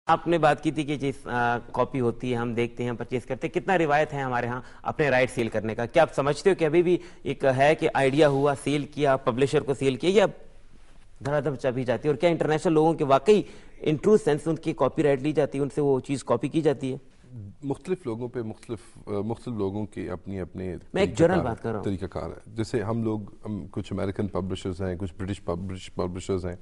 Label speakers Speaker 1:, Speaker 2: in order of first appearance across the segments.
Speaker 1: آپ نے بات کی تھی کہ جس کاپی ہوتی ہے ہم دیکھتے ہیں پرچیز کرتے ہیں, کتنا روایت ہے ہمارے ہاں اپنے رائٹ سیل کرنے کا؟ کیا آپ سمجھتے ہو کہ ابھی بھی ایک ہے کہ آئیڈیا ہوا, سیل کیا, پبلشر کو سیل کیا, یا دھڑا دھڑ چلی جاتی ہے؟ اور کیا انٹرنیشنل لوگوں کے واقعی ان ٹرو سینس ان کی کاپی رائٹ لی جاتی ہے, ان سے وہ چیز کاپی کی جاتی ہے؟
Speaker 2: مختلف لوگوں پہ مختلف لوگوں کی اپنی
Speaker 1: میں ایک جنرل بات کر رہا ہوں.
Speaker 2: طریقہ کار ہے. جیسے ہم لوگ کچھ امریکن پبلشرز ہیں, کچھ برٹش پبلشرز ہیں,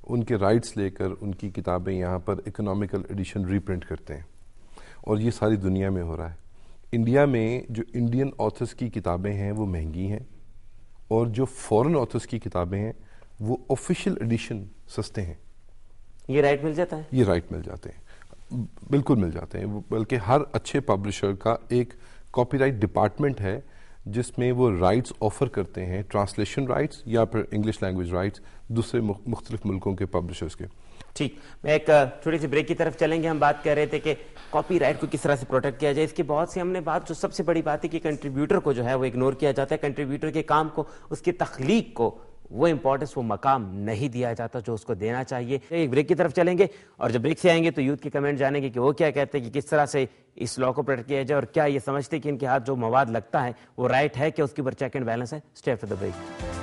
Speaker 2: ان کے رائٹس لے کر ان کی کتابیں یہاں پر اکنامیکل ایڈیشن ری پرنٹ کرتے ہیں, اور یہ ساری دنیا میں ہو رہا ہے. انڈیا میں جو انڈین آتھرز کی کتابیں ہیں وہ مہنگی ہیں, اور جو فورن آتھرز کی کتابیں ہیں وہ آفیشیل ایڈیشن سستے ہیں.
Speaker 1: یہ رائٹ مل جاتا ہے؟
Speaker 2: یہ رائٹ مل جاتے ہیں, بالکل مل جاتے ہیں. بلکہ ہر اچھے پبلشر کا ایک کاپی رائٹ ڈپارٹمنٹ ہے جس میں وہ رائٹس آفر کرتے ہیں, ٹرانسلیشن رائٹس یا پھر انگلش لینگویج رائٹس دوسرے مختلف ملکوں کے پبلشرز کے.
Speaker 1: ٹھیک, میں ایک چھوٹی سی بریک کی طرف چلیں گے. ہم بات کر رہے تھے کہ کاپی رائٹ کو کس طرح سے پروٹیکٹ کیا جائے. اس کی بہت سی ہم نے بات, جو سب سے بڑی بات ہے کہ کنٹریبیوٹر کو جو ہے وہ اگنور کیا جاتا ہے, کنٹریبیوٹر کے کام کو, اس کی تخلیق کو وہ امپورٹنس, وہ مقام نہیں دیا جاتا جو اس کو دینا چاہیے. ایک بریک کی طرف چلیں گے, اور جب بریک سے آئیں گے تو یوتھ کے کمنٹ جانیں گے کہ وہ کیا کہتے ہیں کہ کس طرح سے اس لا کو پروٹیکٹ کیا جائے, اور کیا یہ سمجھتے ہیں کہ ان کے ہاتھ جو مواد لگتا ہے وہ رائٹ ہے, کہ اس کے اوپر چیک اینڈ بیلنس ہے. Stay after the break.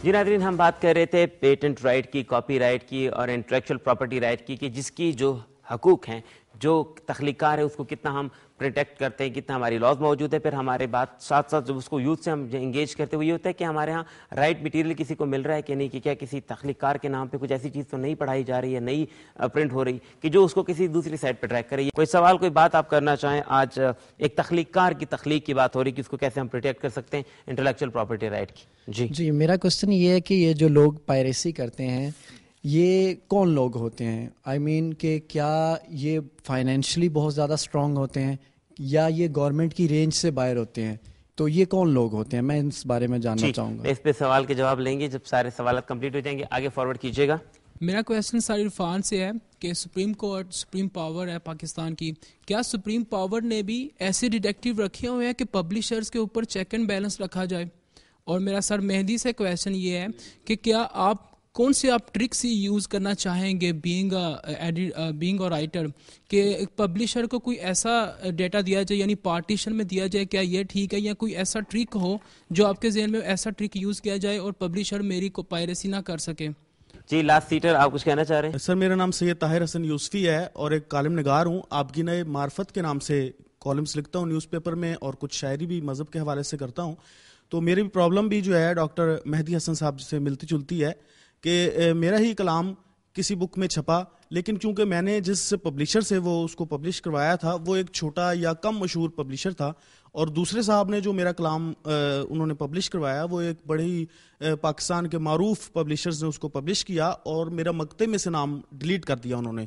Speaker 1: جی ناظرین, ہم بات کر رہے تھے پیٹنٹ رائٹ کی, کاپی رائٹ کی, اور انٹلیکچوئل پراپرٹی رائٹ کی, کہ جس کی جو حقوق ہیں, جو تخلیق کار ہے اس کو کتنا ہم پروٹیکٹ کرتے ہیں, کتنا ہماری لاز موجود ہے. پھر ہمارے بات ساتھ ساتھ جب اس کو یوتھ سے ہم انگیج کرتے ہوئے یہ ہوتا ہے کہ ہمارے ہاں رائٹ مٹیریل کسی کو مل رہا ہے کہ نہیں, کہ کیا کسی تخلیق کار کے نام پہ کچھ ایسی چیز تو نہیں پڑھائی جا رہی ہے, نئی پرنٹ ہو رہی, کہ جو اس کو کسی دوسری سائٹ پہ ٹریک کرے. کوئی سوال, کوئی بات آپ کرنا چاہیں؟ آج ایک تخلیق کار کی تخلیق کی بات ہو رہی کہ اس کو کیسے ہم پروٹیکٹ کر سکتے ہیں انٹلیکچوئل پراپرٹی رائٹ کی.
Speaker 3: جی, میرا کوشچن یہ ہے کہ یہ جو لوگ پائریسی کرتے ہیں یہ کون لوگ ہوتے ہیں؟ آئی مین کہ کیا یہ فائنینشلی بہت زیادہ اسٹرانگ ہوتے ہیں, یا یہ گورنمنٹ کی رینج سے باہر ہوتے ہیں؟ تو یہ کون لوگ ہوتے ہیں, میں اس بارے میں جاننا چاہوں گا.
Speaker 1: اس پہ سوال کے جواب لیں گے جب سارے سوالات کمپلیٹ ہو جائیں گے. آگے فارورڈ کیجیے گا.
Speaker 4: میرا کویشچن سر عرفان سے ہے کہ سپریم کورٹ, سپریم پاور ہے پاکستان کی, کیا سپریم پاور نے بھی ایسے ڈیٹیکٹیو رکھے ہوئے ہیں کہ پبلشرز کے اوپر چیک اینڈ بیلنس رکھا جائے؟ اور میرا سر مہدی سے کویشچن یہ ہے کہ کیا آپ کون سے آپ ٹرکس یوز کرنا چاہیں گے بینگ اور رائٹر, کہ پبلشر کو کوئی ایسا ڈیٹا دیا جائے, یعنی پارٹیشن میں دیا جائے, کیا یہ ٹھیک ہے, یا کوئی ایسا ٹرک ہو جو آپ کے ذہن میں ایسا ٹرک یوز کیا جائے اور پبلشر میری کو پائریسی نہ کر سکے؟
Speaker 1: جی لاسٹ سیٹر, آپ کچھ کہنا چاہ رہے ہیں؟
Speaker 5: سر میرا نام سید طاہر حسن یوسفی ہے اور ایک کالم نگار ہوں. آپ کی نئے معرفت کے نام سے کالمس لکھتا ہوں نیوز پیپر میں, اور کچھ شاعری بھی مذہب کے حوالے سے کرتا ہوں. تو میری پرابلم بھی جو ہے ڈاکٹر مہدی حسن صاحب سے ملتی جلتی ہے کہ میرا ہی کلام کسی بک میں چھپا, لیکن چونکہ میں نے جس پبلشر سے وہ اس کو پبلش کروایا تھا وہ ایک چھوٹا یا کم مشہور پبلشر تھا, اور دوسرے صاحب نے جو میرا کلام انہوں نے پبلش کروایا وہ ایک بڑے ہی پاکستان کے معروف پبلشرز نے اس کو پبلش کیا, اور میرا مقطع میں سے نام ڈیلیٹ کر دیا انہوں نے.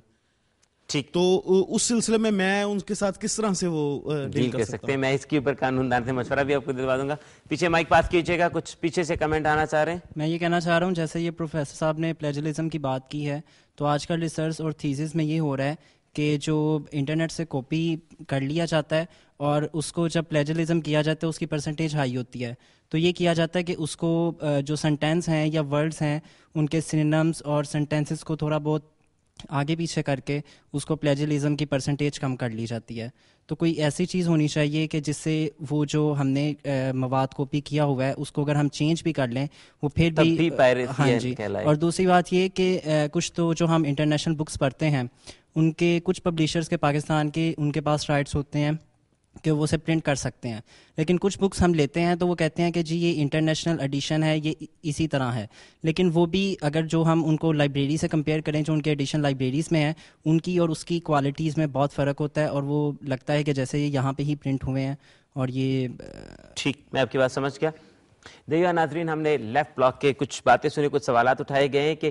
Speaker 1: ٹھیک,
Speaker 5: تو اس سلسلے میں ان کے ساتھ کس طرح سے وہ
Speaker 1: ڈیل کر سکتے ہیں؟ میں اس کے اوپر قانون دان سے مشورہ بھی آپ کو دلوا دوں گا. پیچھے مائک پاس کیجیے گا, کچھ پیچھے سے کمنٹ آنا چاہ رہے ہیں.
Speaker 6: میں یہ کہنا چاہ رہا ہوں, جیسے یہ پروفیسر صاحب نے پلیجرزم کی بات کی ہے, تو آج کل ریسرچ اور تھیسس میں یہ ہو رہا ہے کہ جو انٹرنیٹ سے کاپی کر لیا جاتا ہے اور اس کو جب پلیجرزم کیا جاتا ہے اس کی پرسنٹیج ہائی ہوتی ہے. تو یہ کیا جاتا ہے کہ اس کو جو سنٹینس ہیں یا ورڈز ہیں ان کے سینونمز اور سنٹینسز کو تھوڑا بہت آگے پیچھے کر کے اس کو پلیجرزم کی پرسنٹیج کم کر لی جاتی ہے. تو کوئی ایسی چیز ہونی چاہیے کہ جس سے وہ جو ہم نے مواد کاپی کیا ہوا ہے اس کو اگر ہم چینج بھی کر لیں وہ پھر بھی ہاں جی. اور دوسری بات یہ کہ کچھ تو جو ہم انٹرنیشنل بکس پڑھتے ہیں ان کے کچھ پبلشرز کے پاکستان کے ان کے پاس رائٹس ہوتے ہیں کہ وہ اسے پرنٹ کر سکتے ہیں, لیکن کچھ بکس ہم لیتے ہیں تو وہ کہتے ہیں کہ جی یہ انٹرنیشنل ایڈیشن ہے, یہ اسی طرح ہے. لیکن وہ بھی اگر جو ہم ان کو لائبریری سے کمپیئر کریں, جو ان کے ایڈیشن لائبریریز میں ہیں, ان کی اور اس کی کوالٹیز میں بہت فرق ہوتا ہے, اور وہ لگتا ہے کہ جیسے یہ یہاں پہ ہی پرنٹ ہوئے ہیں. اور یہ
Speaker 1: ٹھیک, میں آپ کی بات سمجھ گیا. دیکھیے ناظرین, ہم نے لیفٹ بلاک کے کچھ باتیں سنی, کچھ سوالات اٹھائے گئے ہیں کہ